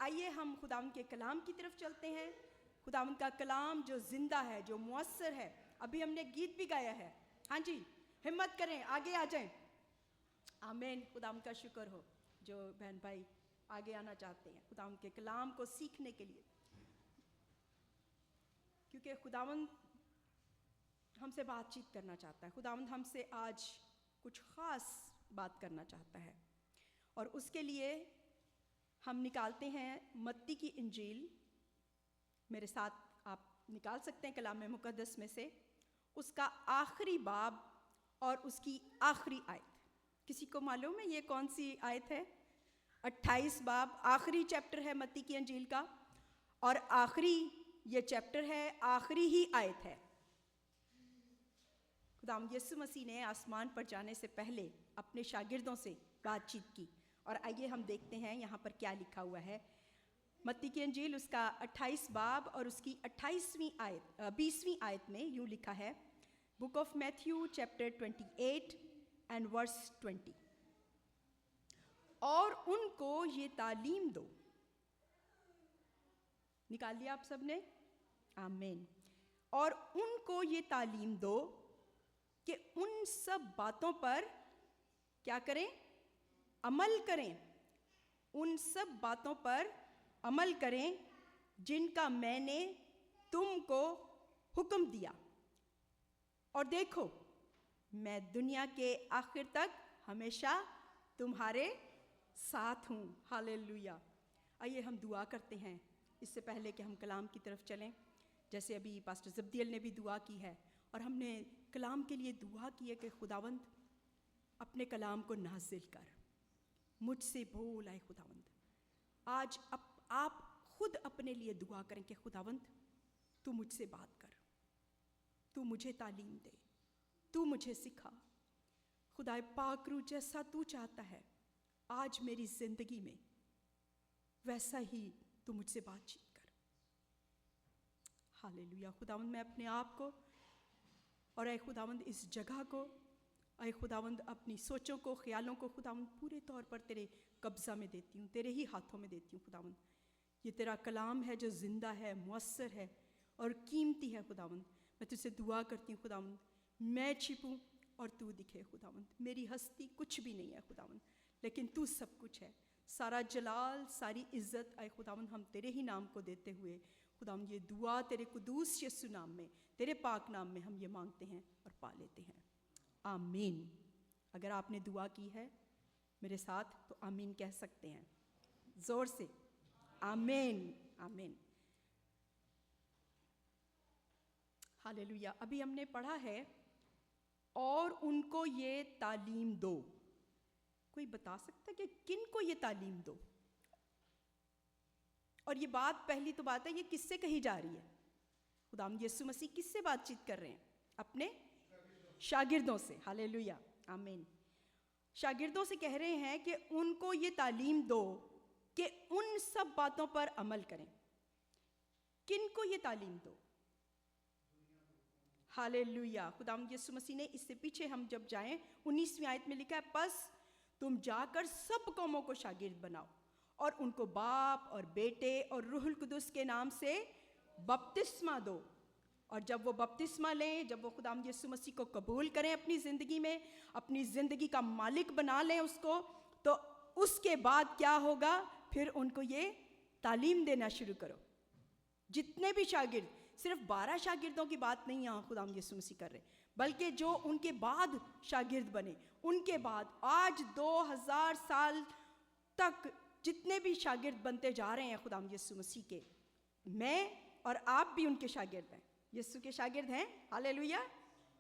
آئیے ہم خداوند کے کلام کی طرف چلتے ہیں. خداوند کا کلام جو زندہ ہے, جو مؤثر ہے. ابھی ہم نے گیت بھی گایا ہے. ہاں جی, ہمت کریں, آگے آ جائیں. آمین. خداوند کا شکر ہو جو بہن بھائی آگے آنا چاہتے ہیں خداوند کے کلام کو سیکھنے کے لیے, کیونکہ خداوند ہم سے بات چیت کرنا چاہتا ہے. خداوند ہم سے آج کچھ خاص بات کرنا چاہتا ہے, اور اس کے لیے ہم نکالتے ہیں متی کی انجیل. میرے ساتھ آپ نکال سکتے ہیں کلام مقدس میں سے اس کا آخری باب اور اس کی آخری آیت. کسی کو معلوم ہے یہ کون سی آیت ہے؟ 28 باب, آخری چیپٹر ہے متی کی انجیل کا, اور آخری یہ چیپٹر ہے, آخری ہی آیت ہے. خداوند یسوع مسیح نے آسمان پر جانے سے پہلے اپنے شاگردوں سے بات چیت کی, اور آئیے ہم دیکھتے ہیں یہاں پر کیا لکھا ہوا ہے. متی کی انجیل اس کا 28 باب اور اس کی 20ویں آیت میں یوں لکھا ہے. Book of Matthew chapter 28 and verse 20. اور ان کو یہ تعلیم دو. نکال لیا آپ سب نے؟ آمین. اور ان کو یہ تعلیم دو کہ ان سب باتوں پر کیا کریں؟ عمل کریں. ان سب باتوں پر عمل کریں جن کا میں نے تم کو حکم دیا, اور دیکھو میں دنیا کے آخر تک ہمیشہ تمہارے ساتھ ہوں. ہاللیلویہ. آئیے ہم دعا کرتے ہیں اس سے پہلے کہ ہم کلام کی طرف چلیں. جیسے ابھی پاسٹر زبدیل نے بھی دعا کی ہے, اور ہم نے کلام کے لیے دعا کی ہے کہ خداوند اپنے کلام کو نازل کر, مجھ سے بول آئے خداوند. آج آپ خود اپنے لیے دعا کریں کہ خداوند تو مجھ سے بات کر, تو مجھے تعلیم دے, تو مجھے سکھا. خدائے پاک روح جیسا تو چاہتا ہے آج میری زندگی میں ویسا ہی تو مجھ سے بات چیت کر. ہاللیلویہ. خداوند میں اپنے آپ کو اور اے خداوند اس جگہ کو, اے خداوند اپنی سوچوں کو, خیالوں کو خداوند پورے طور پر تیرے قبضہ میں دیتی ہوں, تیرے ہی ہاتھوں میں دیتی ہوں. خداوند یہ تیرا کلام ہے جو زندہ ہے, مؤثر ہے اور قیمتی ہے. خداوند میں تجھ سے دعا کرتی ہوں خداوند میں چھپوں اور تو دکھے. خداوند میری ہستی کچھ بھی نہیں ہے خداوند, لیکن تو سب کچھ ہے. سارا جلال, ساری عزت اے خداوند ہم تیرے ہی نام کو دیتے ہوئے خداوند یہ دعا تیرے قدوس یسوع نام میں, تیرے پاک نام میں ہم یہ مانگتے ہیں اور پا لیتے ہیں. آمین. اگر آپ نے دعا کی ہے میرے ساتھ تو آمین کہہ سکتے ہیں زور سے. آمین. آمین. ہاللیلویہ. ابھی ہم نے پڑھا ہے اور ان کو یہ تعلیم دو. کوئی بتا سکتا ہے کہ کن کو یہ تعلیم دو؟ اور یہ بات, پہلی تو بات ہے, یہ کس سے کہی جا رہی ہے؟ خداوند یسوع مسیح کس سے بات چیت کر رہے ہیں؟ اپنے شاگردوں سے. ہاللیلویہ. آمین. شاگردوں سے کہہ رہے ہیں کہ ان کو یہ تعلیم دو کہ ان سب باتوں پر عمل کریں. کن کو یہ تعلیم دو؟ ہاللیلویہ. خداوند یسوع مسیح نے اس سے پیچھے ہم جب جائیں 19ویں آیت میں لکھا ہے پس تم جا کر سب قوموں کو شاگرد بناؤ اور ان کو باپ اور بیٹے اور روح القدس کے نام سے بپتسمہ دو. اور جب وہ بپتسمہ لیں, جب وہ خداوند یسوع مسیح کو قبول کریں اپنی زندگی میں, اپنی زندگی کا مالک بنا لیں اس کو, تو اس کے بعد کیا ہوگا؟ پھر ان کو یہ تعلیم دینا شروع کرو. جتنے بھی شاگرد, صرف 12 شاگردوں کی بات نہیں یہاں خداوند یسوع مسیح کر رہے, بلکہ جو ان کے بعد شاگرد بنے, ان کے بعد آج 2000 سال تک جتنے بھی شاگرد بنتے جا رہے ہیں خداوند یسوع مسیح کے, میں اور آپ بھی ان کے شاگرد ہیں, یسوع کے شاگرد ہیں. ہاللیلویہ.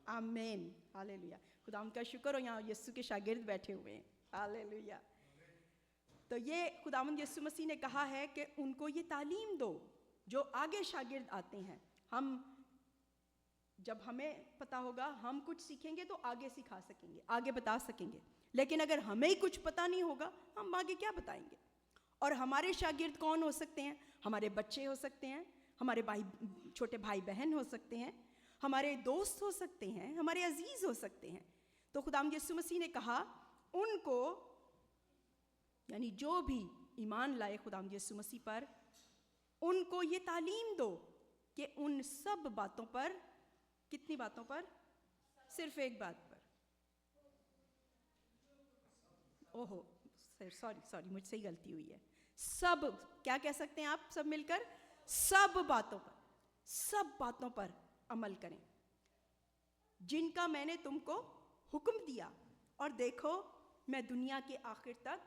آمین. ہاللیلویہ. خداوند کا شکر ہو یہاں یسوع کے شاگرد بیٹھے ہوئے ہیں. ہاللیلویہ. تو یہ خداوند یسوع مسیح نے کہا ہے کہ ان کو یہ تعلیم دو. جو آگے شاگرد آتے ہیں, ہم جب ہمیں پتہ ہوگا ہم کچھ سیکھیں گے تو آگے سکھا سکیں گے, آگے بتا سکیں گے, لیکن اگر ہمیں ہی کچھ پتہ نہیں ہوگا ہم آگے کیا بتائیں گے؟ اور ہمارے شاگرد کون ہو سکتے ہیں؟ ہمارے بچے ہو سکتے ہیں, ہمارے چھوٹے بھائی بہن ہو سکتے ہیں, ہمارے دوست ہو سکتے ہیں, ہمارے عزیز ہو سکتے ہیں. تو خداوند یسوع مسیح نے کہا ان کو, یعنی جو بھی ایمان لائے خداوند یسوع مسیح پر، ان کو یہ تعلیم دو کہ ان سب باتوں پر، کتنی باتوں پر؟ صرف ایک بات پر، اوہو سوری مجھ سے ہی غلطی ہوئی ہے، سب، کیا کہہ سکتے ہیں آپ سب مل کر؟ سب باتوں پر عمل کریں جن کا میں نے تم کو حکم دیا، اور دیکھو میں دنیا کے آخر تک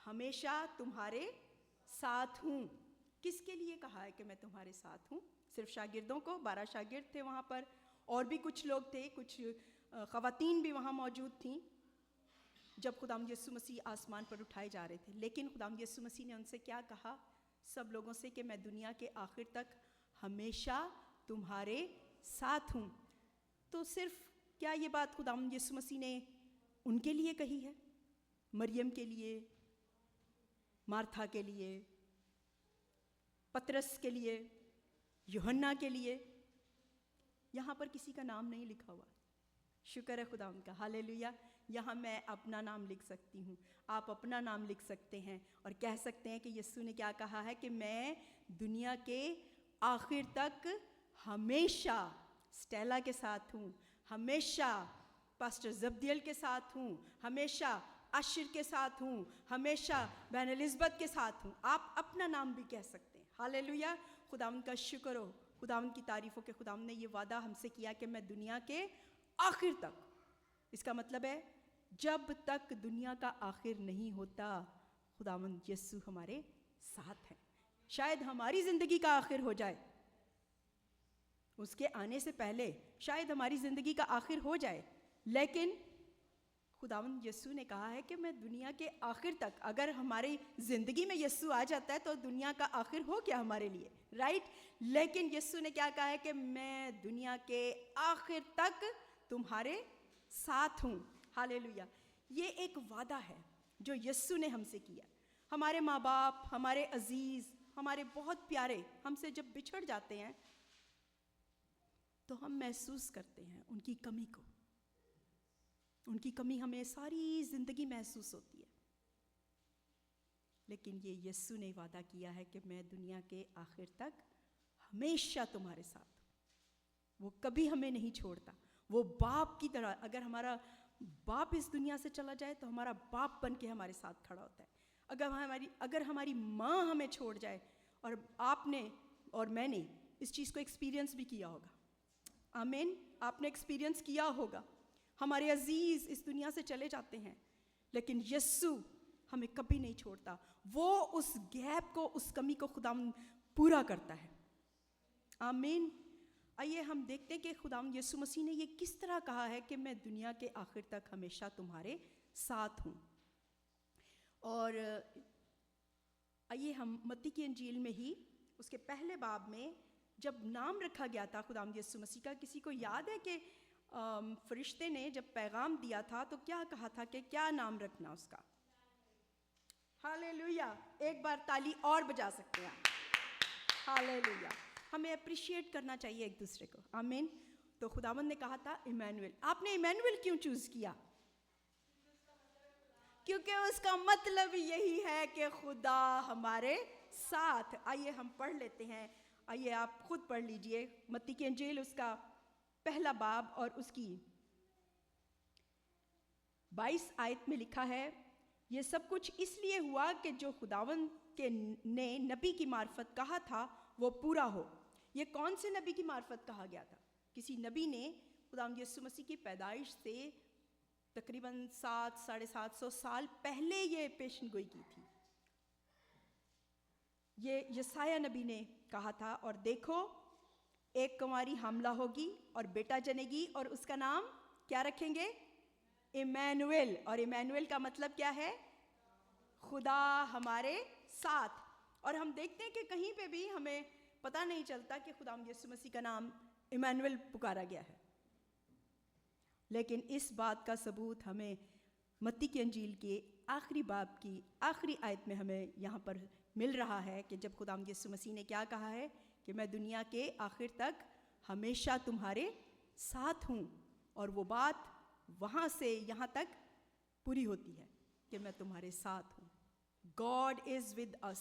ہمیشہ تمہارے ساتھ ہوں۔ کس کے لیے کہا ہے کہ میں تمہارے ساتھ ہوں؟ صرف شاگردوں کو؟ 12 شاگرد تھے وہاں پر، اور بھی کچھ لوگ تھے، کچھ خواتین بھی وہاں موجود تھیں جب خداوند یسوع مسیح آسمان پر اٹھائے جا رہے تھے۔ لیکن خداوند یسوع مسیح نے ان سے کیا کہا؟ سب لوگوں سے کہ میں دنیا کے آخر تک ہمیشہ تمہارے ساتھ ہوں۔ تو صرف کیا یہ بات خداوند یسوع مسیح نے ان کے لیے کہی ہے؟ مریم کے لیے، مارتھا کے لیے، پطرس کے لیے، یوحنا کے لیے؟ یہاں پر کسی کا نام نہیں لکھا ہوا۔ شکر ہے خداوند کا، ہاللیلویہ۔ یہاں میں اپنا نام لکھ سکتی ہوں، آپ اپنا نام لکھ سکتے ہیں اور کہہ سکتے ہیں کہ یسوع نے کیا کہا ہے کہ میں دنیا کے آخر تک ہمیشہ اسٹیلا کے ساتھ ہوں، ہمیشہ پاسٹر زبدیل کے ساتھ ہوں، ہمیشہ عشر کے ساتھ ہوں، ہمیشہ بہن الزبتھ کے ساتھ ہوں۔ آپ اپنا نام بھی کہہ سکتے ہیں۔ ہاللیلویہ، خداوند کا شکر ہو، خداوند کی تعریف ہو کہ خداوند نے یہ وعدہ ہم سے کیا کہ میں دنیا کے آخر تک، اس کا مطلب ہے جب تک دنیا کا آخر نہیں ہوتا خداوند یسوع ہمارے ساتھ ہیں۔ شاید ہماری زندگی کا آخر ہو جائے، اس کے آنے سے پہلے شاید ہماری زندگی کا آخر ہو جائے، لیکن خداوند یسوع نے کہا ہے کہ میں دنیا کے آخر تک، اگر ہماری زندگی میں یسوع آ جاتا ہے تو دنیا کا آخر ہو گیا ہمارے لیے، رائٹ؟ لیکن یسوع نے کیا کہا ہے کہ میں دنیا کے آخر تک تمہارے ساتھ ہوں۔ ہاللیلویہ۔ یہ ایک وعدہ ہے جو یسوع نے ہم سے کیا۔ ہمارے ماں باپ، ہمارے عزیز، ہمارے بہت پیارے ہم سے جب بچھڑ جاتے ہیں تو ہم محسوس کرتے ہیں ان کی کمی کو، ان کی کمی ہمیں ساری زندگی محسوس ہوتی ہے، لیکن یہ یسوع نے وعدہ کیا ہے کہ میں دنیا کے آخر تک ہمیشہ تمہارے ساتھ ہوں۔ وہ کبھی ہمیں نہیں چھوڑتا، وہ باپ کی طرح، اگر ہمارا باپ اس دنیا سے چلا جائے تو ہمارا باپ بن کے ہمارے ساتھ کھڑا ہوتا ہے۔ اگر ہماری ماں ہمیں چھوڑ جائے، اور آپ نے اور میں نے اس چیز کو ایکسپیرینس بھی کیا ہوگا، آمین، آپ نے ایکسپیرینس کیا ہوگا، ہمارے عزیز اس دنیا سے چلے جاتے ہیں، لیکن یسوع ہمیں کبھی نہیں چھوڑتا، وہ اس گیپ کو، اس کمی کو خداوند پورا کرتا ہے، آمین۔ آئیے ہم دیکھتے ہیں کہ خداوند یسوع مسیح نے یہ کس طرح کہا ہے کہ میں دنیا کے آخر تک ہمیشہ تمہارے ساتھ ہوں۔ اور آئیے ہم متی کی انجیل میں ہی اس کے پہلے باب میں جب نام رکھا گیا تھا خداوند یسوع مسیح کا، کسی کو یاد ہے کہ فرشتے نے جب پیغام دیا تھا تو کیا کہا تھا کہ کیا نام رکھنا اس کا؟ ہاللیلویہ، ایک بار تالی اور بجا سکتے ہیں، ہاللیلویہ۔ ہمیں اپریشیٹ کرنا چاہیے ایک دوسرے کو، آمین۔ تو خداوند نے کہا تھا ایمانویل۔ آپ نے ایمانویل کیوں چوز کیا؟ کیونکہ اس کا مطلب یہی ہے کہ خدا ہمارے ساتھ۔ آئیے ہم پڑھ لیتے ہیں، آئیے آپ خود پڑھ لیجئے متی کی انجیل اس کا پہلا باب اور اس کی 22 آیت میں لکھا ہے، یہ سب کچھ اس لیے ہوا کہ جو خداوند نے نبی کی معرفت کہا تھا وہ پورا ہو۔ یہ کون سے نبی کی معرفت کہا گیا تھا؟ کسی نبی نے خداوند یسوع مسیح کی پیدائش سے تقریباً 700-750 سال پہلے یہ پیشن گوئی کی تھی۔ یہ یسایہ نبی نے کہا تھا، اور دیکھو ایک کنواری حاملہ ہوگی اور بیٹا جنے گی، اور اس کا نام کیا رکھیں گے؟ ایمانویل۔ اور ایمانویل کا مطلب کیا ہے؟ خدا ہمارے ساتھ۔ اور ہم دیکھتے ہیں کہ کہیں پہ بھی ہمیں پتہ نہیں چلتا کہ خداوند یسوع مسیح کا نام ایمانویل پکارا گیا ہے، لیکن اس بات کا ثبوت ہمیں متی کی انجیل کے آخری باب کی آخری آیت میں ہمیں یہاں پر مل رہا ہے کہ جب خداوند یسوع مسیح نے کیا کہا ہے کہ میں دنیا کے آخر تک ہمیشہ تمہارے ساتھ ہوں، اور وہ بات وہاں سے یہاں تک پوری ہوتی ہے کہ میں تمہارے ساتھ ہوں God is with us.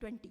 20.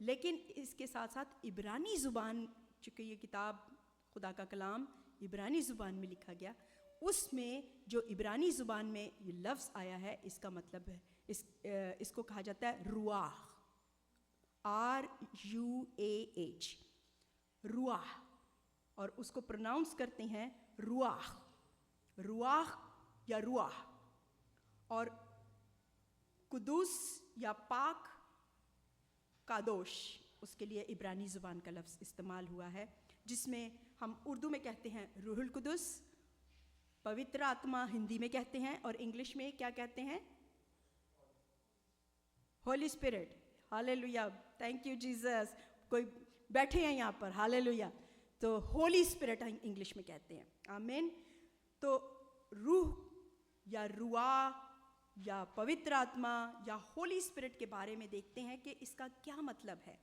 لیکن اس کے ساتھ ساتھ عبرانی زبان، چونکہ یہ کتاب خدا کا کلام عبرانی زبان میں لکھا گیا، اس میں جو عبرانی زبان میں یہ لفظ آیا ہے، اس کا مطلب ہے اس کو کہا جاتا ہے رواح، RUAH، رواح، اور اس کو پروناؤنس کرتے ہیں رواح، رواح یا رواح. اور قدوس یا پاک، قادوش، اس کے لیے عبرانی زبان کا لفظ استعمال ہوا ہے، جس میں ہم اردو میں کہتے ہیں روح القدس، پوتر آتما ہندی میں کہتے ہیں، اور انگلش میں کیا کہتے ہیں؟ Holy spirit. Hallelujah, thank you Jesus. کوئی بیٹھے ہیں یہاں پر، ہالےلویا. تو ہولی اسپرٹ انگلش میں کہتے ہیں. آمین. تو روح یا رواح یا پوتر آتما یا ہولی اسپرٹ کے بارے میں دیکھتے ہیں کہ اس کا کیا مطلب ہے.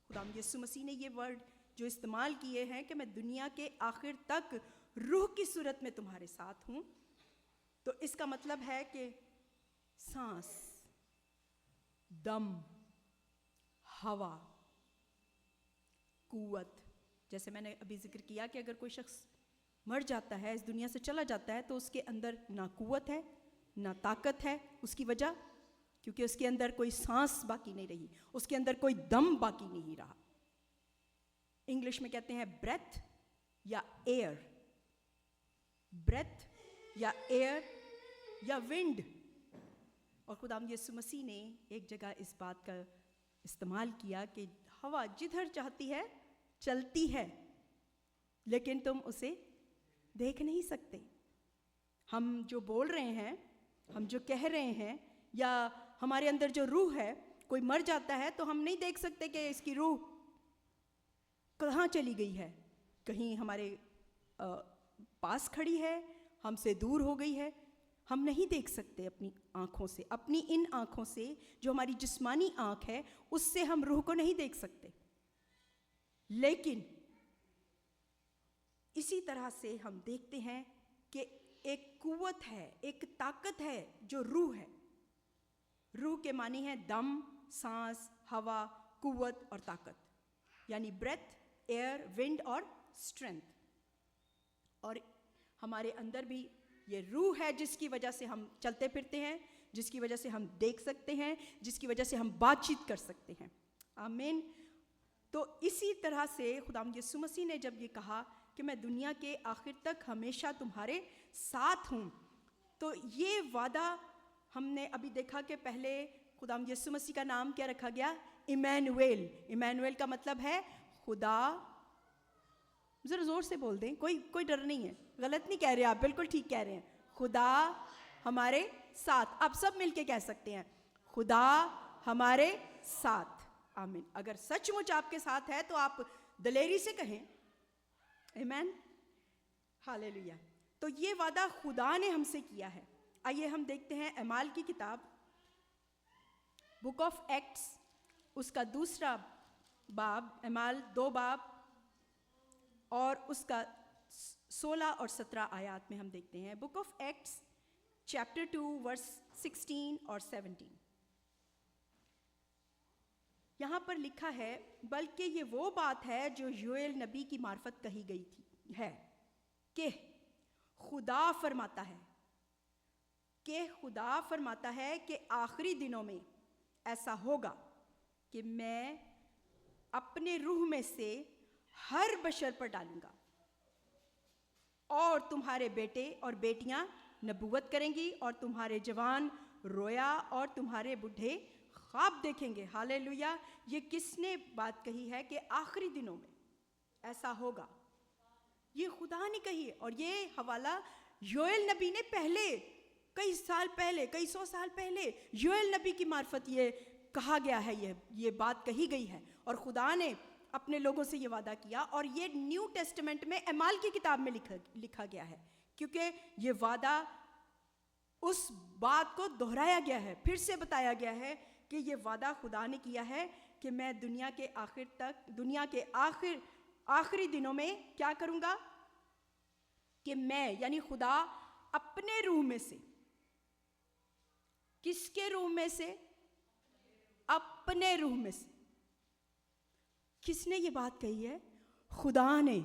خداوند یسوع مسیح نے یہ ورڈ جو استعمال کیے ہیں کہ میں دنیا کے آخر تک روح کی صورت میں تمہارے ساتھ ہوں، تو اس کا مطلب ہے کہ سانس، دم، ہوا، قوت. جیسے میں نے ابھی ذکر کیا کہ اگر کوئی شخص مر جاتا ہے، اس دنیا سے چلا جاتا ہے، تو اس کے اندر نہ قوت ہے نہ طاقت ہے. اس کی وجہ کیونکہ اس کے اندر کوئی سانس باقی نہیں رہی، اس کے اندر کوئی دم باقی نہیں رہا. انگلش میں کہتے ہیں بریتھ یا ایئر، بریتھ یا ایئر یا ونڈ. اور خداوند یسوع مسیح نے ایک جگہ اس بات کا استعمال کیا کہ ہوا جدھر چاہتی ہے چلتی ہے، لیکن تم اسے دیکھ نہیں سکتے. ہم جو بول رہے ہیں، ہم جو کہہ رہے ہیں، یا ہمارے اندر جو روح ہے، کوئی مر جاتا ہے تو ہم نہیں دیکھ سکتے کہ اس کی روح کہاں چلی گئی ہے. کہیں ہمارے پاس کھڑی ہے، ہم سے دور ہو گئی ہے. ہم نہیں دیکھ سکتے اپنی آنکھوں سے، اپنی ان آنکھوں سے جو ہماری جسمانی آنکھ ہے، اس سے ہم روح کو نہیں دیکھ سکتے. لیکن اسی طرح سے ہم دیکھتے ہیں کہ ایک قوت ہے، ایک طاقت ہے جو روح ہے. روح کے معنی ہے دم، سانس، ہوا، قوت اور طاقت، یعنی بریتھ، ایئر، ونڈ اور اسٹرینتھ. اور ہمارے اندر بھی یہ روح ہے جس کی وجہ سے ہم چلتے پھرتے ہیں، جس کی وجہ سے ہم دیکھ سکتے ہیں، جس کی وجہ سے ہم بات چیت کر سکتے ہیں. آمین. تو اسی طرح سے خداوند یسوع مسیح نے جب یہ کہا کہ میں دنیا کے آخر تک ہمیشہ تمہارے ساتھ ہوں، تو یہ وعدہ ہم نے ابھی دیکھا کہ پہلے خداوند یسوع مسیح کا نام کیا رکھا گیا؟ ایمانویل. ایمانویل کا مطلب ہے خدا. ذرا زور سے بول دیں، کوئی ڈر نہیں ہے، غلط نہیں کہہ رہے آپ، بالکل ٹھیک کہہ رہے ہیں. خدا ہمارے ساتھ. آپ سب مل کے کہہ سکتے ہیں خدا ہمارے ساتھ. آمین. اگر سچ مچ آپ کے ساتھ ہے تو آپ دلیری سے کہیں آمین. ہالےلویا. تو یہ وعدہ خدا نے ہم سے کیا ہے. آئیے ہم دیکھتے ہیں اعمال کی کتاب، بک آف ایکٹس، اس کا 2 باب، اعمال 2 باب اور اس کا 16 اور 17 آیات میں ہم دیکھتے ہیں. بک آف ایکٹس چیپٹر 2 ورس 16 اور 17. یہاں پر لکھا ہے، بلکہ یہ وہ بات ہے جو یوئیل نبی کی معرفت کہی گئی تھی ہے کہ خدا فرماتا ہے کہ آخری دنوں میں ایسا ہوگا کہ میں اپنے روح میں سے ہر بشر پر ڈالوں گا، اور تمہارے بیٹے اور بیٹیاں نبوت کریں گی، اور تمہارے جوان رویا اور تمہارے بڈھے خواب دیکھیں گے. ہالےلویا. یہ کس نے بات کہی ہے کہ آخری دنوں میں ایسا ہوگا؟ یہ خدا نے کہی ہے. اور یہ حوالہ یوئیل نبی نے پہلے کئی سو سال پہلے یوئیل نبی کی معرفت یہ کہا گیا ہے، یہ بات کہی گئی ہے، اور خدا نے اپنے لوگوں سے یہ وعدہ کیا. اور یہ نیو ٹیسٹمنٹ میں اعمال کی کتاب میں لکھا گیا ہے، کیونکہ یہ وعدہ اس بات کو دہرایا گیا ہے، پھر سے بتایا گیا ہے کہ یہ وعدہ خدا نے کیا ہے کہ میں دنیا کے آخری دنوں میں کیا کروں گا؟ کہ میں یعنی خدا اپنے روح میں سے، کس کے روح میں سے؟ اپنے روح میں سے کس نے یہ بات کہی ہے؟ خدا نے.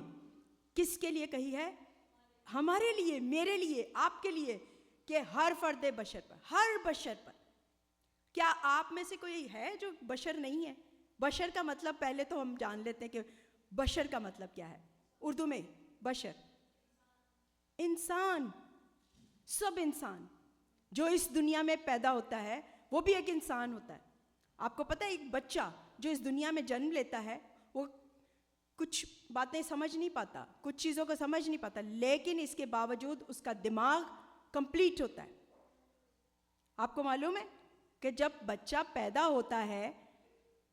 کس کے لیے کہی ہے؟ ہمارے لیے, میرے لیے, آپ کے لیے, کہ ہر فرد بشر پر, ہر بشر پر. کیا آپ میں سے کوئی ہے جو بشر نہیں ہے؟ بشر کا مطلب پہلے تو ہم جان لیتے ہیں کہ بشر کا مطلب کیا ہے. اردو میں بشر, انسان, سب انسان جو اس دنیا میں پیدا ہوتا ہے وہ بھی ایک انسان ہوتا ہے. آپ کو پتہ ہے ایک بچہ جو اس دنیا میں جنم لیتا ہے وہ کچھ باتیں سمجھ نہیں پاتا, کچھ چیزوں کو سمجھ نہیں پاتا, لیکن اس کے باوجود اس کا دماغ کمپلیٹ ہوتا ہے. آپ کو معلوم ہے کہ جب بچہ پیدا ہوتا ہے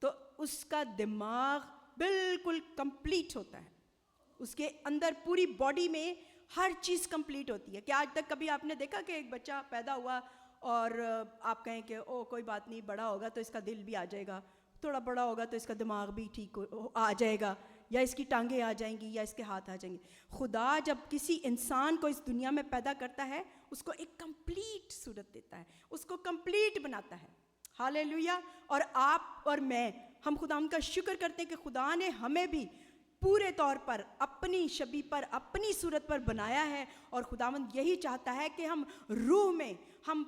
تو اس کا دماغ بالکل کمپلیٹ ہوتا ہے, اس کے اندر پوری باڈی میں ہر چیز کمپلیٹ ہوتی ہے. کیا آج تک کبھی آپ نے دیکھا کہ ایک بچہ پیدا ہوا اور آپ کہیں کہ او کوئی بات نہیں, بڑا ہوگا تو اس کا دل بھی آ جائے گا, تھوڑا بڑا ہوگا تو اس کا دماغ بھی ٹھیک آ جائے گا, یا اس کی ٹانگیں آ جائیں گی, یا اس کے ہاتھ آ جائیں گے. خدا جب کسی انسان کو اس دنیا میں پیدا کرتا ہے اس کو ایک کمپلیٹ صورت دیتا ہے, اس کو کمپلیٹ بناتا ہے. ہاللیلویا. اور آپ اور میں, ہم خدا ان کا شکر کرتے ہیں کہ خدا نے ہمیں بھی پورے طور پر اپنی شبیہ پر, اپنی صورت پر بنایا ہے. اور خداوند یہی چاہتا ہے کہ ہم روح میں, ہم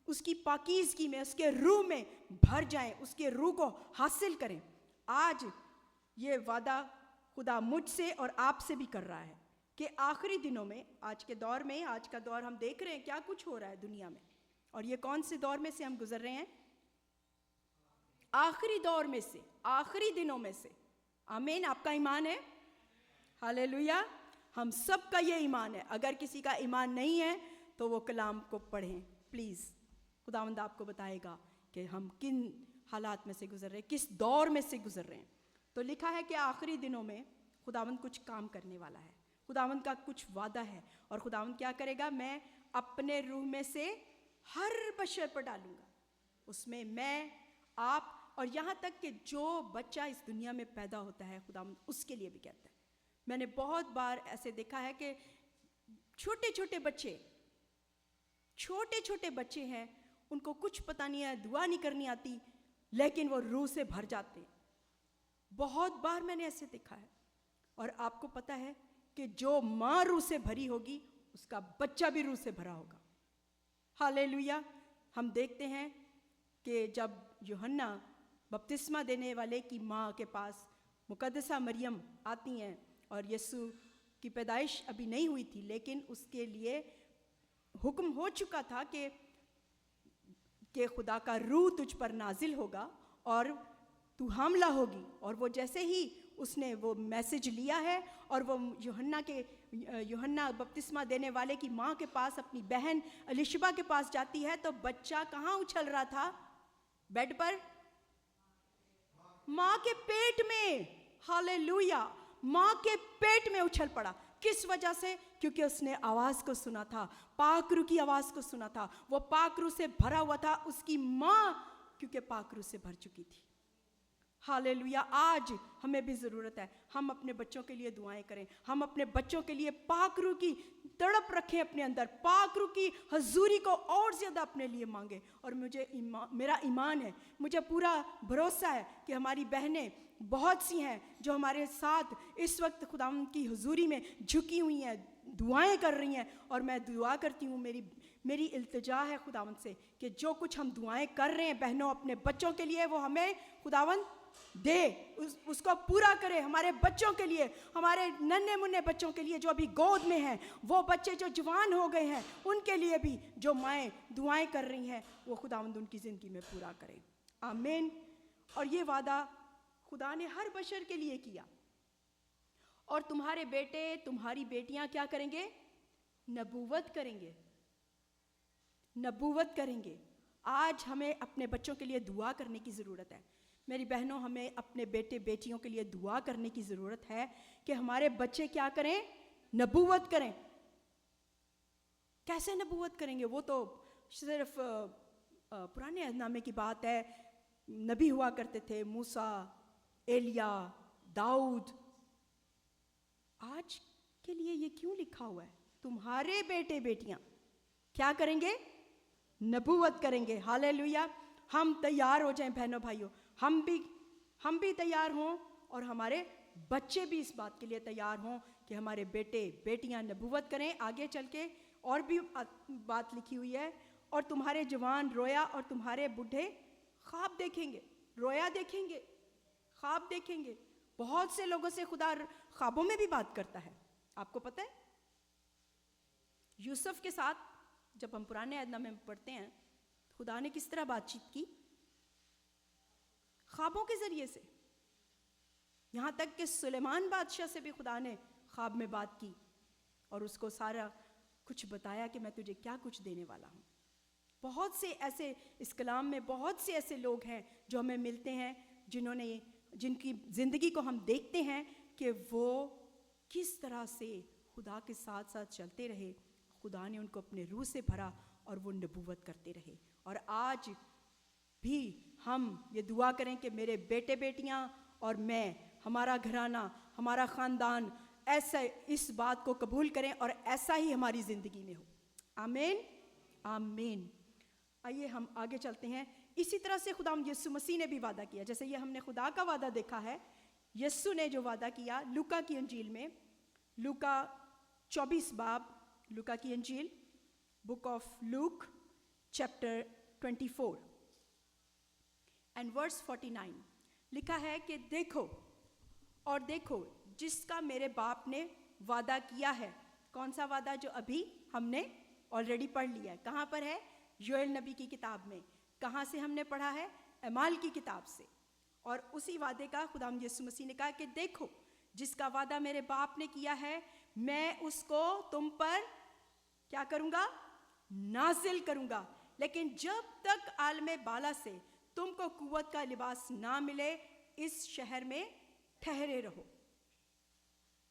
اس کی پاکیزگی میں, اس کے روح میں بھر جائیں, اس کے روح کو حاصل کریں. آج یہ وعدہ خدا مجھ سے اور آپ سے بھی کر رہا ہے کہ آخری دنوں میں, آج کے دور میں, آج کا دور ہم دیکھ رہے ہیں کیا کچھ ہو رہا ہے دنیا میں, اور یہ کون سے دور میں سے ہم گزر رہے ہیں؟ آخری دور میں سے, آخری دنوں میں سے. آمین. آپ کا ایمان ہے؟ ہاللیلویا. ہم سب کا یہ ایمان ہے. اگر کسی کا ایمان نہیں ہے تو وہ کلام کو پڑھیں پلیز. خداوند آپ کو بتائے گا کہ ہم کن حالات میں سے گزر رہے ہیں, کس دور میں سے گزر رہے ہیں. تو لکھا ہے کہ آخری دنوں میں خداوند کچھ کام کرنے والا ہے, خداوند کا کچھ وعدہ ہے. اور خداوند کیا کرے گا؟ میں اپنے روح میں سے ہر بشر پر ڈالوں گا. اس میں, آپ, اور یہاں تک کہ جو بچہ اس دنیا میں پیدا ہوتا ہے خداوند اس کے لیے بھی کہتا ہے. میں نے بہت بار ایسے دیکھا ہے کہ چھوٹے چھوٹے بچے ہیں, ان کو کچھ پتہ نہیں ہے, دعا نہیں کرنی آتی, لیکن وہ روح سے بھر جاتے ہیں. بہت بار میں نے ایسے دیکھا ہے. اور آپ کو پتہ ہے کہ جو ماں روح سے بھری ہوگی اس کا بچہ بھی روح سے بھرا ہوگا. ہاللیلویا. ہم دیکھتے ہیں کہ جب یوحنا بپتسمہ دینے والے کی ماں کے پاس مقدسہ مریم آتی ہیں, اور یسوع کی پیدائش ابھی نہیں ہوئی تھی, لیکن اس کے لیے حکم ہو چکا تھا کہ خدا کا روح تجھ پر نازل ہوگا اور تو حاملہ ہوگی. اور وہ جیسے ہی اس نے وہ میسج لیا ہے اور وہ یوحنا بپتسمہ دینے والے کی ماں کے پاس, اپنی بہن الشبہ کے پاس جاتی ہے, تو بچہ کہاں اچھل رہا تھا؟ بیڈ پر, ماں کے پیٹ میں. ہاللیلویا. ماں کے پیٹ میں اچھل پڑا. کس وجہ سے؟ کیونکہ اس نے آواز کو سنا تھا, پاک روح کی آواز کو سنا تھا. وہ پاک روح سے بھرا ہوا تھا. اس کی ماں کیونکہ پاک روح سے بھر چکی تھی. ہاللیلویا. آج ہمیں بھی ضرورت ہے ہم اپنے بچوں کے لیے دعائیں کریں, ہم اپنے بچوں کے لیے پاک روح کی تڑپ رکھیں اپنے اندر, پاک روح کی حضوری کو اور زیادہ اپنے لیے مانگیں. اور میرا ایمان ہے, مجھے پورا بھروسہ ہے کہ ہماری بہنیں بہت سی ہیں جو ہمارے ساتھ اس وقت خداوند کی حضوری میں جھکی ہوئی ہیں, دعائیں کر رہی ہیں. اور میں دعا کرتی ہوں, میری التجا ہے خداوند سے کہ جو کچھ ہم دعائیں کر رہے ہیں بہنوں اپنے بچوں کے لیے, وہ ہمیں خداوند دے, اس کو پورا کرے. ہمارے بچوں کے لیے, ہمارے ننھے منھے بچوں کے لیے جو ابھی گود میں ہیں, وہ بچے جو جوان ہو گئے ہیں, ان کے لیے بھی جو مائیں دعائیں کر رہی ہیں, وہ خداوند ان کی زندگی میں پورا کرے. آمین. اور یہ وعدہ خدا نے ہر بشر کے لیے کیا. اور تمہارے بیٹے, تمہاری بیٹیاں کیا کریں گے؟ نبوت کریں گے, نبوت کریں گے. آج ہمیں اپنے بچوں کے لیے دعا کرنے کی ضرورت ہے. میری بہنوں, ہمیں اپنے بیٹے بیٹیوں کے لیے دعا کرنے کی ضرورت ہے کہ ہمارے بچے کیا کریں؟ نبوت کریں. کیسے نبوت کریں گے؟ وہ تو صرف پرانے عہد نامے کی بات ہے. نبی ہوا کرتے تھے, موسیٰ, ایلیاہ, داؤد. آج کے لیے یہ کیوں لکھا ہوا ہے؟ تمہارے بیٹے بیٹیاں کیا کریں گے؟ نبوت کریں گے. ہاللیلویا. ہم تیار ہو جائیں بہنوں بھائیوں, ہم بھی تیار ہوں, اور ہمارے بچے بھی اس بات کے لیے تیار ہوں کہ ہمارے بیٹے بیٹیاں نبوت کریں. آگے چل کے اور بھی بات لکھی ہوئی ہے, اور تمہارے جوان رویا اور تمہارے بوڑھے خواب دیکھیں گے. رویا دیکھیں گے, خواب دیکھیں گے. بہت سے لوگوں سے خدا خوابوں میں بھی بات کرتا ہے. آپ کو پتہ ہے یوسف کے ساتھ جب ہم پرانے عہد نامے میں پڑھتے ہیں خدا نے کس طرح بات چیت کی؟ خوابوں کے ذریعے سے. یہاں تک کہ سلیمان بادشاہ سے بھی خدا نے خواب میں بات کی اور اس کو سارا کچھ بتایا کہ میں تجھے کیا کچھ دینے والا ہوں. بہت سے ایسے اس کلام میں بہت سے ایسے لوگ ہیں جو ہمیں ملتے ہیں جن کی زندگی کو ہم دیکھتے ہیں کہ وہ کس طرح سے خدا کے ساتھ ساتھ چلتے رہے. خدا نے ان کو اپنے روح سے بھرا اور وہ نبوت کرتے رہے. اور آج بھی ہم یہ دعا کریں کہ میرے بیٹے بیٹیاں اور میں, ہمارا گھرانہ, ہمارا خاندان ایسا اس بات کو قبول کریں اور ایسا ہی ہماری زندگی میں ہو. آمین آمین. آئیے ہم آگے چلتے ہیں. اسی طرح سے خدا یسوع مسیح نے بھی وعدہ کیا. جیسے یہ ہم نے خدا کا وعدہ دیکھا ہے, یسوع نے جو وعدہ کیا لوکا کی انجیل میں, لوکا 24 باب, لوکا کی انجیل, book of Luke chapter 24 and verse 49 لکھا ہے کہ دیکھو اور دیکھو جس کا میرے باپ نے وعدہ کیا ہے. کون سا وعدہ؟ جو ابھی ہم نے آلریڈی پڑھ لیا ہے. کہاں پر ہے؟ یوئیل نبی کی کتاب میں. کہاں سے ہم نے پڑھا ہے؟ اعمال کی کتاب سے. اور اسی وعدے کا خدا یسوع مسیح نے کہا کہ دیکھو جس کا وعدہ میرے باپ نے کیا ہے میں اس کو تم پر کیا کروں گا؟ نازل کروں گا. لیکن جب تک عالم بالا سے تم کو قوت کا لباس نہ ملے اس شہر میں ٹھہرے رہو.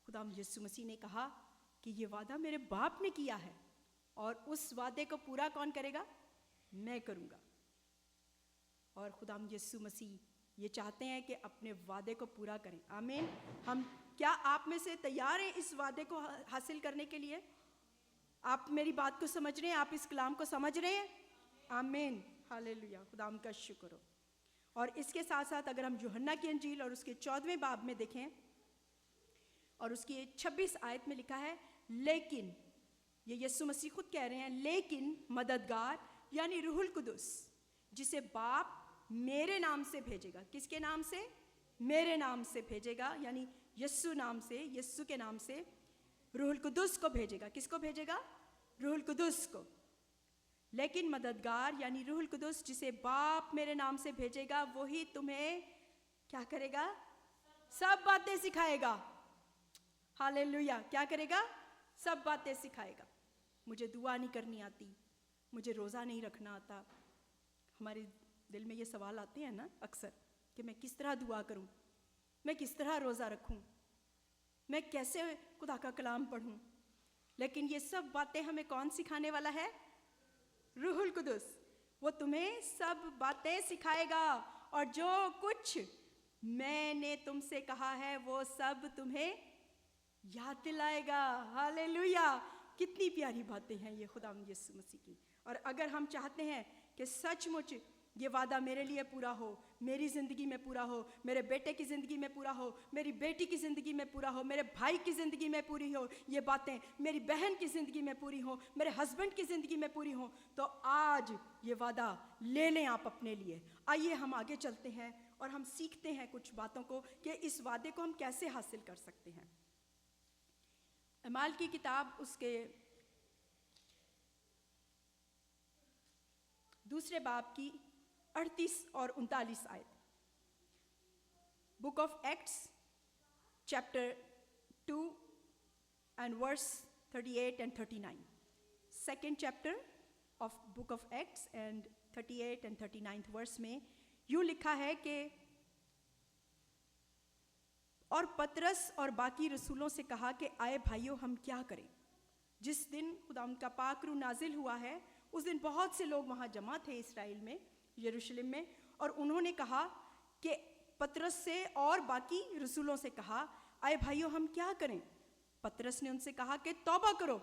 خدا یسوع مسیح نے کہا کہ یہ وعدہ میرے باپ نے کیا ہے اور اس وعدے کو پورا کون کرے گا؟ میں کروں گا. اور خدا یسوع مسیح یہ چاہتے ہیں کہ اپنے وعدے کو پورا کریں. آمین. ہم کیا آپ میں سے تیار ہیں اس وعدے کو حاصل کرنے کے لیے؟ آپ میری بات کو سمجھ رہے ہیں؟ آپ اس کلام کو سمجھ رہے ہیں؟ آمین. ہاللیلویہ. خدا ہم کا شکر ہو. اور اس کے ساتھ ساتھ اگر ہم یوحنا کی انجیل اور اس کے 14ویں باب میں دیکھیں اور اس کی 26 آیت میں لکھا ہے لیکن, یہ یسوع مسیح خود کہہ رہے ہیں, لیکن مددگار یعنی روح القدس جسے باپ میرے نام سے بھیجے گا. کس کے نام سے؟ میرے نام سے بھیجے گا, یعنی یسوع نام سے, یسوع کے نام سے روح القدس کو بھیجے گا. کس کو بھیجے گا؟ روح القدس کو. لیکن مددگار یعنی روح القدس جسے باپ میرے نام سے بھیجے گا وہی تمہیں کیا کرے گا؟ سب باتیں سکھائے گا. ہاللیلویہ. کیا کرے گا؟ سب باتیں سکھائے گا. مجھے دعا نہیں کرنی آتی, مجھے روزہ نہیں رکھنا آتا. ہمارے دل میں یہ سوال آتے ہیں نا اکثر کہ میں کس طرح دعا کروں, میں کس طرح روزہ رکھوں, میں کیسے خدا کا کلام پڑھوں. لیکن یہ سب باتیں ہمیں کون سکھانے والا ہے؟ روح القدس. وہ تمہیں سب باتیں سکھائے گا اور جو کچھ میں نے تم سے کہا ہے وہ سب تمہیں یاد دلائے گا. ہاللیلویہ. کتنی پیاری باتیں ہیں یہ خدا یسوع مسیح کی. اور اگر ہم چاہتے ہیں کہ سچ مچ یہ وعدہ میرے لیے پورا ہو, میری زندگی میں پورا ہو, میرے بیٹے کی زندگی میں پورا ہو, میری بیٹی کی زندگی میں پورا ہو, میرے بھائی کی زندگی میں پوری ہو, یہ باتیں میری بہن کی زندگی میں پوری ہوں, میرے ہسبینڈ کی زندگی میں پوری ہوں, تو آج یہ وعدہ لے لیں آپ اپنے لیے. آئیے ہم آگے چلتے ہیں اور ہم سیکھتے ہیں کچھ باتوں کو کہ اس وعدے کو ہم کیسے حاصل کر سکتے ہیں. اعمال کی کتاب اس کے 2 باب کی 38 اور 39 آیت. Book of Acts chapter 2 and verse 38 and 39. Second chapter of book of Acts and 38 and 39 verse میں یوں لکھا ہے کہ اور پترس اور باقی رسولوں سے کہا کہ آئے بھائیو ہم کیا کریں. جس دن خدا ان کا پاک روح نازل ہوا ہے اس دن بہت سے لوگ وہاں جمع تھے اسرائیل میں, یروشلم میں, اور انہوں نے کہا کہ پترس سے اور باقی رسولوں سے کہا آئے بھائیو ہم کیا کریں. پترس نے ان سے کہا کہ توبہ کرو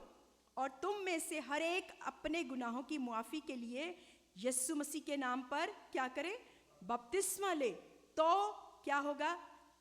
اور تم میں سے ہر ایک اپنے گناہوں کی معافی کے لیے یسوع مسیح کے نام پر کیا کرے؟ بپتسمہ لے, تو کیا ہوگا؟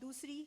2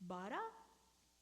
12,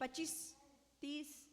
25, 30,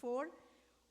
4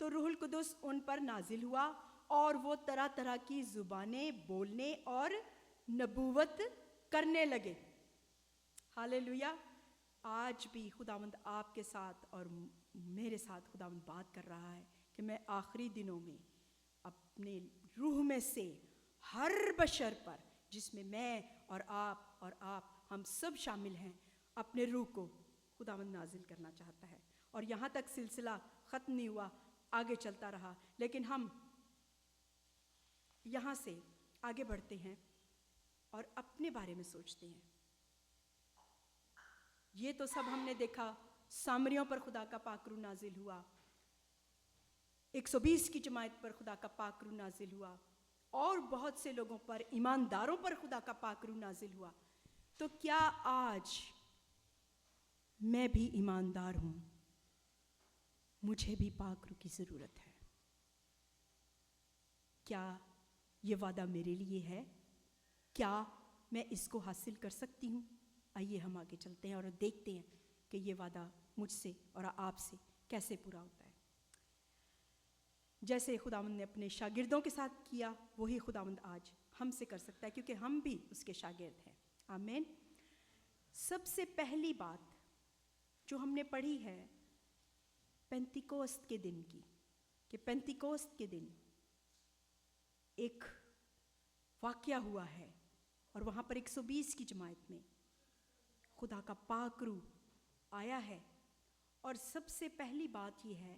تو روح القدس ان پر نازل ہوا اور وہ طرح طرح کی زبانیں بولنے اور نبوت کرنے لگے. ہاللیلویا. آج بھی خداوند آپ کے ساتھ اور میرے ساتھ خداوند بات کر رہا ہے کہ میں آخری دنوں میں اپنے روح میں سے ہر بشر پر، جس میں میں اور آپ ہم سب شامل ہیں، اپنے روح کو خداوند نازل کرنا چاہتا ہے. اور یہاں تک سلسلہ ختم نہیں ہوا، آگے چلتا رہا. لیکن ہم یہاں سے آگے بڑھتے ہیں اور اپنے بارے میں سوچتے ہیں. یہ تو سب ہم نے دیکھا، سامریوں پر خدا کا پاک روح نازل ہوا، 120 کی جماعت پر خدا کا پاک روح نازل ہوا، اور بہت سے لوگوں پر، ایمانداروں پر خدا کا پاک روح نازل ہوا. تو کیا آج میں بھی ایماندار ہوں؟ مجھے بھی پاک روح کی ضرورت ہے. کیا یہ وعدہ میرے لیے ہے؟ کیا میں اس کو حاصل کر سکتی ہوں؟ آئیے ہم آگے چلتے ہیں اور دیکھتے ہیں کہ یہ وعدہ مجھ سے اور آپ سے کیسے پورا ہوتا ہے. جیسے خداوند نے اپنے شاگردوں کے ساتھ کیا، وہی خداوند آج ہم سے کر سکتا ہے، کیونکہ ہم بھی اس کے شاگرد ہیں. آمین. سب سے پہلی بات جو ہم نے پڑھی ہے پینتیکوست کے دن کی، کہ پینتیکوست کے دن ایک واقعہ ہوا ہے اور وہاں پر 120 کی جماعت میں خدا کا پاک روح آیا ہے. اور سب سے پہلی بات یہ ہے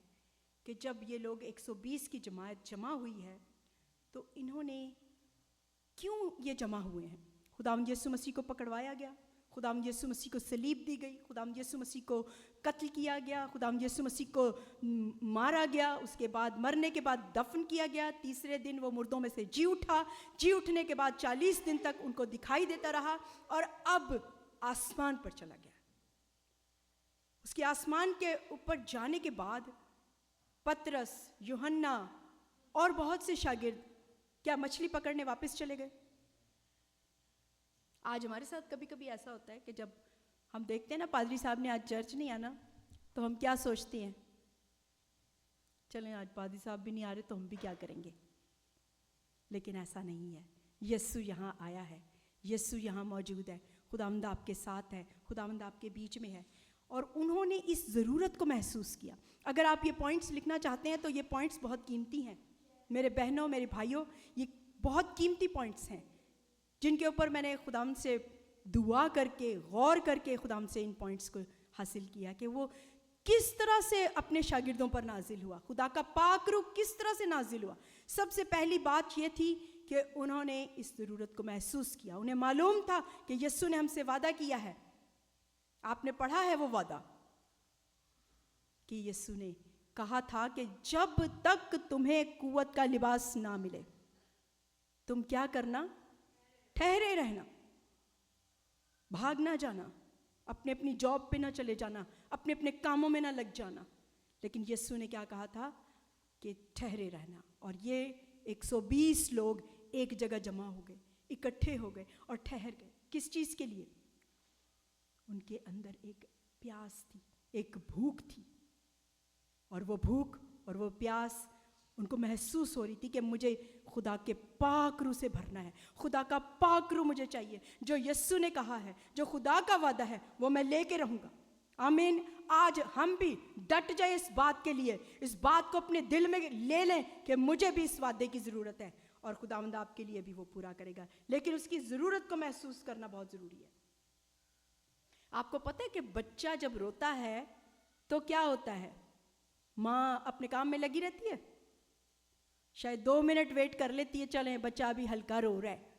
کہ جب یہ لوگ 120 کی جماعت جمع ہوئی ہے تو انہوں نے کیوں یہ جمع ہوئے ہیں؟ خداوند یسوع مسیح کو پکڑوایا گیا، خداوند یسوع مسیح کو صلیب دی گئی، خداوند یسوع مسیح کو قتل کیا گیا، خداوند یسوع مسیح کو مارا گیا، اس کے بعد مرنے کے بعد دفن کیا گیا، تیسرے دن وہ مردوں میں سے جی اٹھا، جی اٹھنے کے بعد 40 دن تک ان کو دکھائی دیتا رہا، اور اب آسمان پر چلا گیا. اس کے آسمان کے اوپر جانے کے بعد پترس، یوحنا اور بہت سے شاگرد کیا مچھلی پکڑنے واپس چلے گئے؟ آج ہمارے ساتھ کبھی کبھی ایسا ہوتا ہے کہ جب ہم دیکھتے ہیں نا پادری صاحب نے آج چرچ نہیں آنا، تو ہم کیا سوچتے ہیں؟ چلیں آج پادری صاحب بھی نہیں آ رہے تو ہم بھی کیا کریں گے. لیکن ایسا نہیں ہے. یسوع یہاں آیا ہے، یسوع یہاں موجود ہے، خداوند آپ کے ساتھ ہے، خداوند آپ کے بیچ میں ہے. اور انہوں نے اس ضرورت کو محسوس کیا. اگر آپ یہ پوائنٹس لکھنا چاہتے ہیں تو یہ پوائنٹس بہت قیمتی ہیں میرے بہنوں، میرے بھائیوں، یہ بہت قیمتی پوائنٹس ہیں جن کے اوپر میں نے خداوند سے دعا کر کے، غور کر کے خداوند سے ان پوائنٹس کو حاصل کیا کہ وہ کس طرح سے اپنے شاگردوں پر نازل ہوا، خدا کا پاک روح کس طرح سے نازل ہوا. سب سے پہلی بات یہ تھی کہ انہوں نے اس ضرورت کو محسوس کیا. انہیں معلوم تھا کہ یسوع نے ہم سے وعدہ کیا ہے. آپ نے پڑھا ہے وہ وعدہ کہ یسوع نے کہا تھا کہ جب تک تمہیں قوت کا لباس نہ ملے تم کیا کرنا؟ ٹھہرے رہنا، بھاگ نہ جانا، اپنی جاب پہ نہ چلے جانا، اپنے کاموں میں نہ لگ جانا. لیکن یسوع نے کیا کہا تھا؟ کہ ٹھہرے رہنا. اور یہ 120 لوگ ایک جگہ جمع ہو گئے، اکٹھے ہو گئے اور ٹھہر گئے. کس چیز کے لیے؟ ان کے اندر ایک پیاس تھی، ایک بھوک تھی، اور وہ بھوک اور وہ پیاس ان کو محسوس ہو رہی تھی کہ مجھے خدا کے پاک روح سے بھرنا ہے، خدا کا پاک روح مجھے چاہیے. جو یسوع نے کہا ہے، جو خدا کا وعدہ ہے، وہ میں لے کے رہوں گا. آمین. آج ہم بھی ڈٹ جائیں اس بات کے لیے، اس بات کو اپنے دل میں لے لیں کہ مجھے بھی اس وعدے کی ضرورت ہے، اور خداوند آپ کے لیے بھی وہ پورا کرے گا. لیکن اس کی ضرورت کو محسوس کرنا بہت ضروری ہے. آپ کو پتہ ہے کہ بچہ جب روتا ہے تو کیا ہوتا ہے؟ ماں اپنے کام میں لگی رہتی ہے، شاید 2 منٹ ویٹ کر لیتی ہے، چلیں بچہ ابھی ہلکا رو رہا ہے.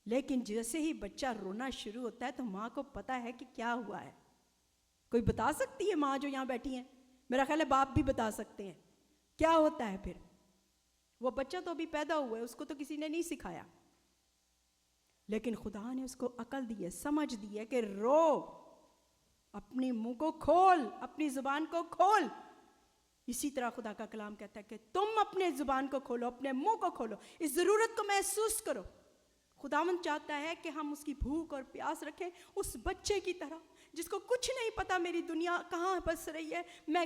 لیکن جیسے ہی بچہ رونا شروع ہوتا ہے تو ماں کو پتا ہے کہ کیا ہوا ہے. کوئی بتا سکتی ہے؟ ماں جو یہاں بیٹھی ہیں، میرا خیال ہے باپ بھی بتا سکتے ہیں کیا ہوتا ہے. پھر وہ بچہ تو ابھی پیدا ہوا ہے، اس کو تو کسی نے نہیں سکھایا، لیکن خدا نے اس کو عقل دی ہے، سمجھ دی ہے کہ رو، اپنی منہ کو کھول، اپنی زبان کو کھول. اسی طرح خدا کا کلام کہتا ہے کہ تم اپنے زبان کو کھولو، اپنے منہ کو کھولو، اس ضرورت کو محسوس کرو. خداوند چاہتا ہے کہ ہم اس کی بھوک اور پیاس رکھیں، اس بچے کی طرح جس کو کچھ نہیں پتا میری دنیا کہاں بس رہی ہے، میں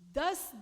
10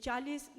40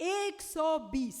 120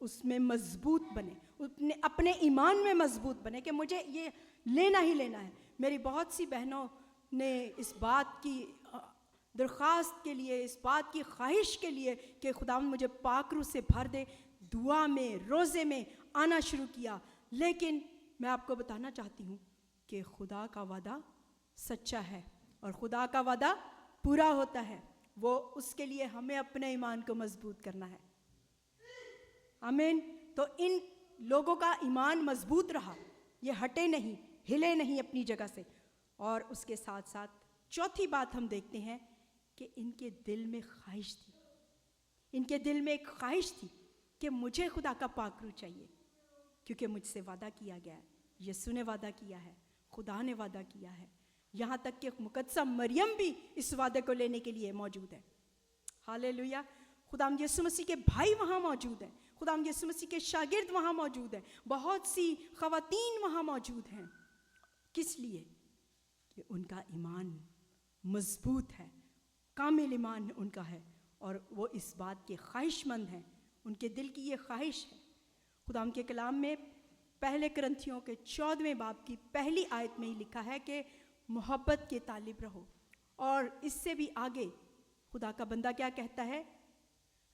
اس میں مضبوط بنے, اپنے ایمان میں مضبوط بنے کہ مجھے یہ لینا ہی لینا ہے. میری بہت سی بہنوں نے اس بات کی درخواست کے لیے, اس بات کی خواہش کے لیے کہ خداوند مجھے پاک روح سے بھر دے, دعا میں, روزے میں آنا شروع کیا. لیکن میں آپ کو بتانا چاہتی ہوں کہ خدا کا وعدہ سچا ہے اور خدا کا وعدہ پورا ہوتا ہے. وہ اس کے لیے ہمیں اپنے ایمان کو مضبوط کرنا ہے. آمین. تو ان لوگوں کا ایمان مضبوط رہا, یہ ہٹے نہیں, ہلے نہیں اپنی جگہ سے. اور اس کے ساتھ ساتھ چوتھی بات ہم دیکھتے ہیں کہ ان کے دل میں خواہش تھی. ان کے دل میں ایک خواہش تھی کہ مجھے خدا کا پاک روح چاہیے, کیونکہ مجھ سے وعدہ کیا گیا ہے, یسوع نے وعدہ کیا ہے, خدا نے وعدہ کیا ہے. یہاں تک کہ مقدسہ مریم بھی اس وعدے کو لینے کے لیے موجود ہے. ہاللیلویا. خداوند یسوع مسیح کے بھائی وہاں موجود ہیں, خداوند یسوع مسیح کے شاگرد وہاں موجود ہیں, بہت سی خواتین وہاں موجود ہیں. کس لیے؟ کہ ان کا ایمان مضبوط ہے, کامل ایمان ان کا ہے, اور وہ اس بات کے خواہش مند ہیں. ان کے دل کی یہ خواہش ہے. خداوند کے کلام میں پہلے کرنتھیوں کے 14ویں باب کی پہلی آیت میں ہی لکھا ہے کہ محبت کے طالب رہو. اور اس سے بھی آگے خدا کا بندہ کیا کہتا ہے؟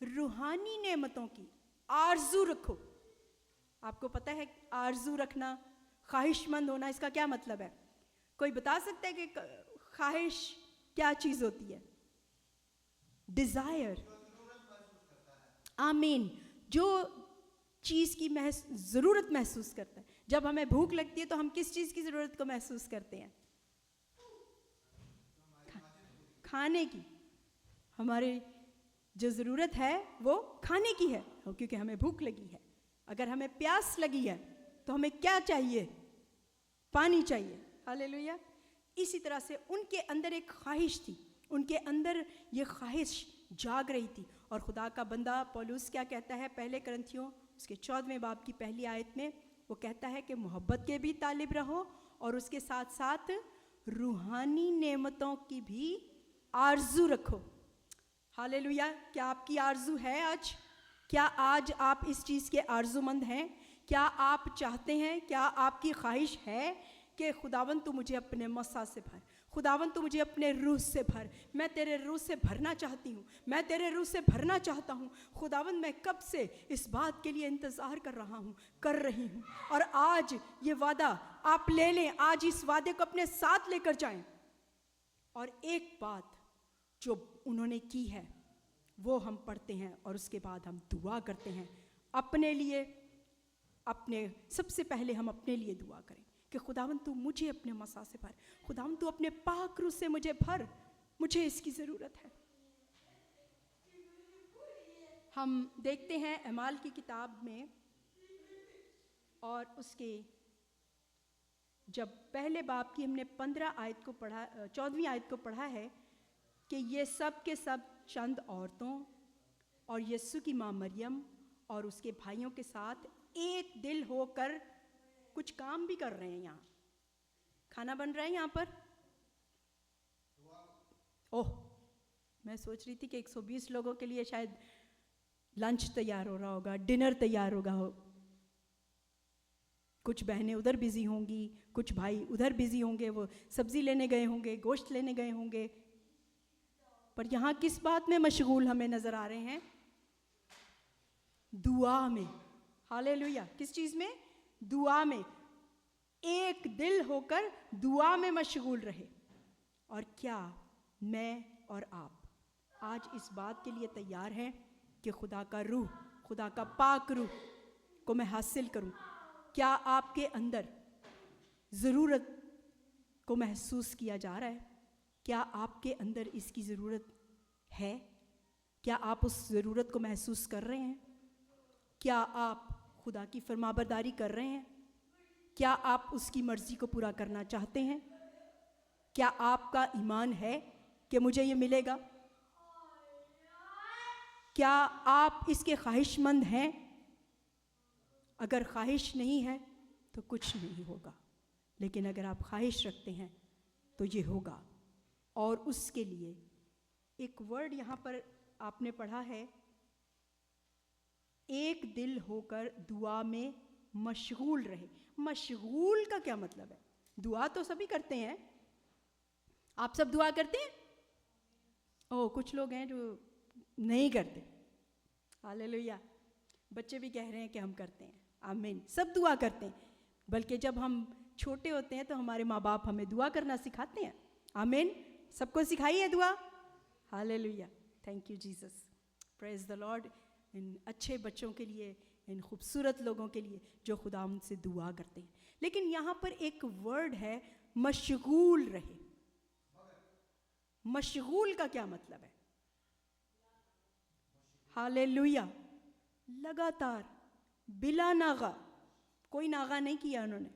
روحانی نعمتوں کی آرزو رکھو. آپ کو پتہ ہے آرزو رکھنا, خواہش مند ہونا, اس کا کیا مطلب ہے؟ کوئی بتا سکتا ہے کہ خواہش کیا چیز ہوتی ہے؟ ڈیزائر. آمین. جو چیز کی ضرورت محسوس کرتا ہے. جب ہمیں بھوک لگتی ہے تو ہم کس چیز کی ضرورت کو محسوس کرتے ہیں؟ کھانے کی. ہماری جو ضرورت ہے وہ کھانے کی ہے, کیونکہ ہمیں بھوک لگی ہے. اگر ہمیں پیاس لگی ہے تو ہمیں کیا چاہیے؟ پانی چاہیے. ہاللیلویا. اسی طرح سے ان کے اندر ایک خواہش تھی, ان کے اندر یہ خواہش جاگ رہی تھی. اور خدا کا بندہ پولس کیا کہتا ہے پہلے کرنتھیوں اس کے 14ویں باب کی پہلی آیت میں؟ وہ کہتا ہے کہ محبت کے بھی طالب رہو اور اس کے ساتھ ساتھ روحانی نعمتوں کی بھی آرزو رکھو. ہاللیلویا. کیا آپ کی آرزو ہے آج؟ کیا آج آپ اس چیز کے آرزو مند ہیں؟ کیا آپ چاہتے ہیں, کیا آپ کی خواہش ہے کہ خداوند تو مجھے اپنے مسا سے بھر, خداوند تو مجھے اپنے روح سے بھر, میں تیرے روح سے بھرنا چاہتی ہوں, میں تیرے روح سے بھرنا چاہتا ہوں خداوند, میں کب سے اس بات کے لیے انتظار کر رہا ہوں, کر رہی ہوں. اور آج یہ وعدہ آپ لے لیں, آج اس وعدے کو اپنے ساتھ لے کر جائیں. اور ایک بات جو انہوں نے کی ہے وہ ہم پڑھتے ہیں اور اس کے بعد ہم دعا کرتے ہیں اپنے لیے. سب سے پہلے ہم اپنے لیے دعا کریں کہ خداوند تو مجھے اپنے مسا سے بھر, خداوند تو اپنے پاک روح سے مجھے بھر, مجھے اس کی ضرورت ہے. ہم دیکھتے ہیں اعمال کی کتاب میں اور اس کے جب پہلے باب کی ہم نے 15 آیت کو پڑھا, 14ویں آیت کو پڑھا ہے کہ یہ سب کے سب چند عورتوں اور یسوع کی ماں مریم اور اس کے بھائیوں کے ساتھ ایک دل ہو کر کچھ کام بھی کر رہے ہیں. یہاں کھانا بن رہا ہے یہاں پر. میں سوچ رہی تھی کہ 120 لوگوں کے لیے شاید لنچ تیار ہو رہا ہوگا, ڈنر تیار ہوگا. کچھ بہنیں ادھر بزی ہوں گی, کچھ بھائی ادھر بزی ہوں گے, وہ سبزی لینے گئے ہوں گے, گوشت لینے گئے ہوں گے. پر یہاں کس بات میں مشغول ہمیں نظر آ رہے ہیں؟ دعا میں. ہاللیلویا. کس چیز میں؟ دعا میں. ایک دل ہو کر دعا میں مشغول رہے. اور کیا میں اور آپ آج اس بات کے لیے تیار ہیں کہ خدا کا روح, خدا کا پاک روح کو میں حاصل کروں؟ کیا آپ کے اندر ضرورت کو محسوس کیا جا رہا ہے؟ کیا آپ کے اندر اس کی ضرورت ہے؟ کیا آپ اس ضرورت کو محسوس کر رہے ہیں؟ کیا آپ خدا کی فرمانبرداری کر رہے ہیں؟ کیا آپ اس کی مرضی کو پورا کرنا چاہتے ہیں؟ کیا آپ کا ایمان ہے کہ مجھے یہ ملے گا؟ کیا آپ اس کے خواہش مند ہیں؟ اگر خواہش نہیں ہے تو کچھ نہیں ہوگا, لیکن اگر آپ خواہش رکھتے ہیں تو یہ ہوگا. اور اس کے لیے ایک ورڈ یہاں پر آپ نے پڑھا ہے ایک دل ہو کر دعا میں مشغول رہے. مشغول کا کیا مطلب ہے؟ دعا تو سبھی کرتے ہیں. آپ سب دعا کرتے ہیں؟ کچھ لوگ ہیں جو نہیں کرتے. ہاللیلویہ. بچے بھی کہہ رہے ہیں کہ ہم کرتے ہیں. آمین. سب دعا کرتے ہیں. بلکہ جب ہم چھوٹے ہوتے ہیں تو ہمارے ماں باپ ہمیں دعا کرنا سکھاتے ہیں. آمین. سب کو سکھائی ہے دعا. Hallelujah. Thank you Jesus. Praise the lord. ان اچھے بچوں کے لیے, ان خوبصورت لوگوں کے لیے جو خدا ان سے دعا کرتے ہیں. لیکن یہاں پر ایک ورڈ ہے, مشغول رہے. مشغول کا کیا مطلب ہے؟ ہاللیلویہ. لگاتار, بلا ناغہ. کوئی ناغہ نہیں کیا انہوں نے,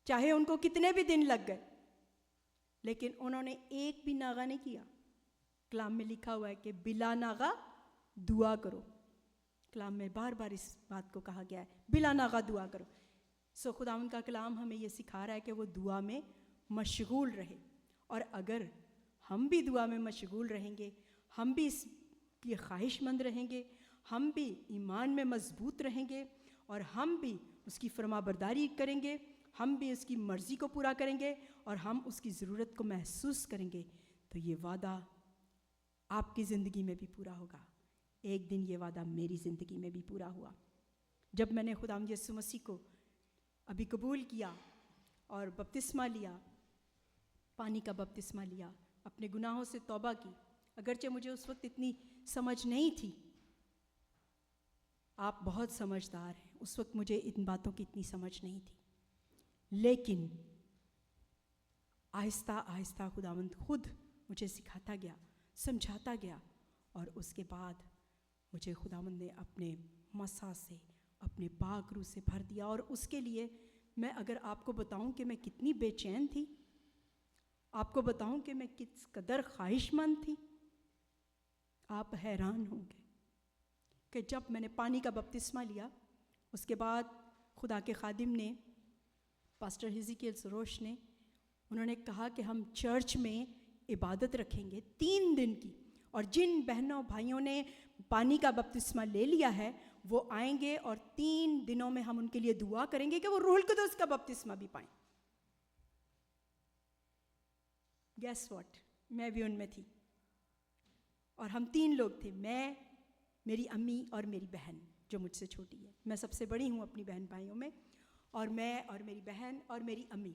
چاہے ان کو کتنے بھی دن لگ گئے, لیکن انہوں نے ایک بھی ناغہ نہیں کیا. کلام میں لکھا ہوا ہے کہ بلا ناغہ دعا کرو. کلام میں بار بار اس بات کو کہا گیا ہے, بلا ناغہ دعا کرو. سو خدا ان کا کلام ہمیں یہ سکھا رہا ہے کہ وہ دعا میں مشغول رہے. اور اگر ہم بھی دعا میں مشغول رہیں گے, ہم بھی اس کی خواہش مند رہیں گے, ہم بھی ایمان میں مضبوط رہیں گے, اور ہم بھی اس کی فرما برداری کریں گے, ہم بھی اس کی مرضی کو پورا کریں گے, اور ہم اس کی ضرورت کو محسوس کریں گے, تو یہ وعدہ آپ کی زندگی میں بھی پورا ہوگا. ایک دن یہ وعدہ میری زندگی میں بھی پورا ہوا. جب میں نے خداوند یسوع مسیح کو ابھی قبول کیا اور بپتسمہ لیا, پانی کا بپتسمہ لیا, اپنے گناہوں سے توبہ کی. اگرچہ مجھے اس وقت اتنی سمجھ نہیں تھی, آپ بہت سمجھدار ہیں, اس وقت مجھے ان باتوں کی اتنی سمجھ نہیں تھی, لیکن آہستہ آہستہ خداوند خود مجھے سکھاتا گیا, سمجھاتا گیا, اور اس کے بعد مجھے خداوند نے اپنے مسا سے, اپنے پاک روح سے بھر دیا. اور اس کے لیے میں اگر آپ کو بتاؤں کہ میں کتنی بے چین تھی, آپ کو بتاؤں کہ میں کس قدر خواہش مند تھی, آپ حیران ہوں گے کہ جب میں نے پانی کا بپتسمہ لیا, اس کے بعد خدا کے خادم نے, پاسٹر ہزقیل سروش نے, انہوں نے کہا کہ ہم چرچ میں عبادت رکھیں گے 3 دن کی, اور جن بہنوں بھائیوں نے پانی کا بپتسمہ لے لیا ہے وہ آئیں گے, اور 3 دنوں میں ہم ان کے لیے دعا کریں گے کہ وہ روح القدس کا بپتسمہ بھی پائیں. گیس واٹ, میں بھی ان میں تھی, اور ہم 3 لوگ تھے, میں, میری امی اور میری بہن جو مجھ سے چھوٹی ہے. میں سب سے بڑی ہوں اپنی بہن بھائیوں میں, اور میں اور میری بہن اور میری امی,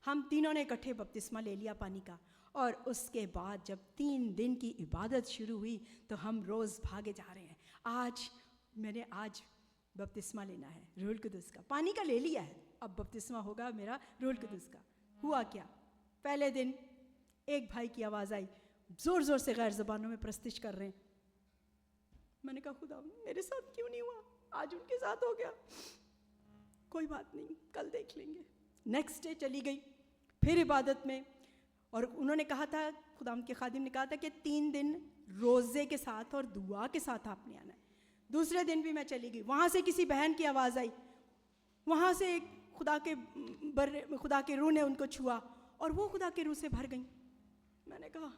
ہم تینوں نے اکٹھے بپتسمہ لے لیا پانی کا. اور اس کے بعد جب 3 دن کی عبادت شروع ہوئی تو ہم روز بھاگے جا رہے ہیں, آج بپتسمہ لینا ہے روح القدس کا. پانی کا لے لیا ہے, اب بپتسمہ ہوگا میرا روح القدس کا. ہوا کیا, پہلے دن ایک بھائی کی آواز آئی, زور زور سے غیر زبانوں میں پرستش کر رہے ہیں. میں نے کہا خدا میرے ساتھ کیوں نہیں ہوا, آج ان کے ساتھ ہو گیا, کوئی بات نہیں, کل دیکھ لیں گے. نیکسٹ ڈے چلی گئی پھر عبادت میں, اور انہوں نے کہا تھا, خدا کے خادم نے کہا تھا کہ 3 دن روزے کے ساتھ اور دعا کے ساتھ آپ نے آنا ہے. دوسرے دن بھی میں چلی گئی, وہاں سے کسی بہن کی آواز آئی, وہاں سے خدا کے روح نے ان کو چھوا, اور وہ خدا کے روح سے بھر گئیں. میں نے کہا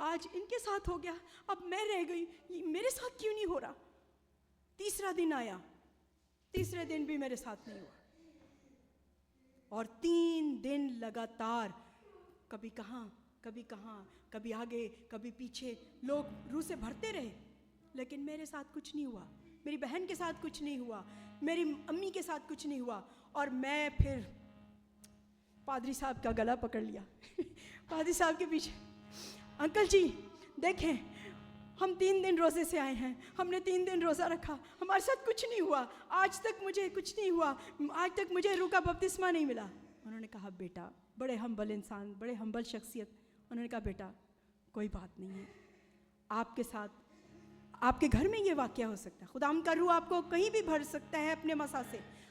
آج ان کے ساتھ ہو گیا, اب میں رہ گئی, میرے ساتھ کیوں نہیں ہو رہا. تیسرا دن آیا, تیسرے دن بھی میرے ساتھ نہیں ہوا, اور 3 دن لگاتار, کبھی کہاں کبھی آگے کبھی پیچھے, لوگ روح سے بھرتے رہے, لیکن میرے ساتھ کچھ نہیں ہوا, میری بہن کے ساتھ کچھ نہیں ہوا, میری امی کے ساتھ کچھ نہیں ہوا. اور میں پھر پادری صاحب کا گلا پکڑ لیا پادری صاحب کے پیچھے, انکل جی دیکھیں ہم 3 دن روزے سے آئے ہیں, ہم نے 3 دن روزہ رکھا, ہمارے ساتھ کچھ نہیں ہوا, آج تک مجھے کچھ نہیں ہوا, آج تک مجھے روح کا بپتسمہ نہیں ملا. انہوں نے کہا بیٹا, بڑے ہمبل انسان, بڑے ہمبل شخصیت, انہوں نے کہا بیٹا کوئی بات نہیں ہے, آپ کے ساتھ آپ کے گھر میں یہ واقعہ ہو سکتا ہے, خدا کا روح آپ کو کہیں بھی بھر سکتا ہے اپنے مسا سے,